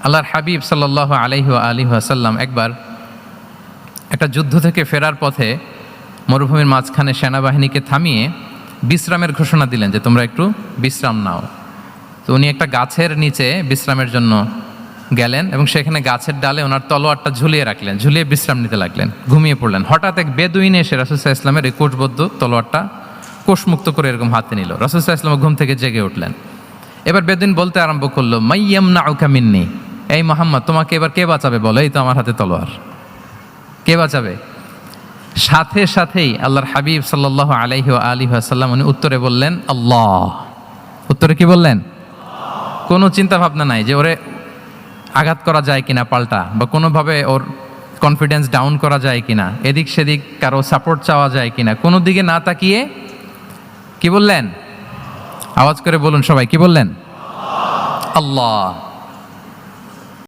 আল্লাহর হাবিব সাল্লাল্লাহু আলাইহি ওয়াসাল্লাম একবার একটা যুদ্ধ থেকে ফেরার পথে মরুভূমির মাঝখানে সেনাবাহিনীকে থামিয়ে বিশ্রামের ঘোষণা দিলেন যে তোমরা একটু বিশ্রাম নাও। তো উনি একটা গাছের নিচে বিশ্রামের জন্য গেলেন এবং সেখানে গাছের ডালে ওনার তলোয়ারটা ঝুলিয়ে রাখলেন, ঝুলিয়ে বিশ্রাম নিতে লাগলেন, ঘুমিয়ে পড়লেন। হঠাৎ এক বেদুইন এসে রাসূল সাল্লাল্লাহু আলাইহি ওয়াসাল্লামের এই কোষবদ্ধ তলোয়ারটা কোষমুক্ত করে এরকম হাতে নিল। রাসূল সাল্লাল্লাহু আলাইহি ওয়াসাল্লাম ঘুম থেকে জেগে উঠলেন। এবার বেদুইন বলতে আরম্ভ করলো, মাইয়ামনাউকা মিন্নি, এই মুহাম্মদ তোমাকে এবার কে বাঁচাবে বলো, এই তো আমার হাতে তলোয়ার, কে বাঁচাবে? সাথে সাথেই আল্লাহর হাবিব সাল্লাল্লাহু আলাইহি ওয়াসাল্লাম উনি উত্তরে বললেন আল্লাহ। উত্তরে কি বললেন? কোনো চিন্তা ভাবনা নাই যে ওরে আঘাত করা যায় কিনা পাল্টা, বা কোনোভাবে ওর কনফিডেন্স ডাউন করা যায় কিনা, এদিক সেদিক কারো সাপোর্ট চাওয়া যায় কিনা, কোনো দিকে না তাকিয়ে কি বললেন? আওয়াজ করে বলুন সবাই, কি বললেন? আল্লাহ।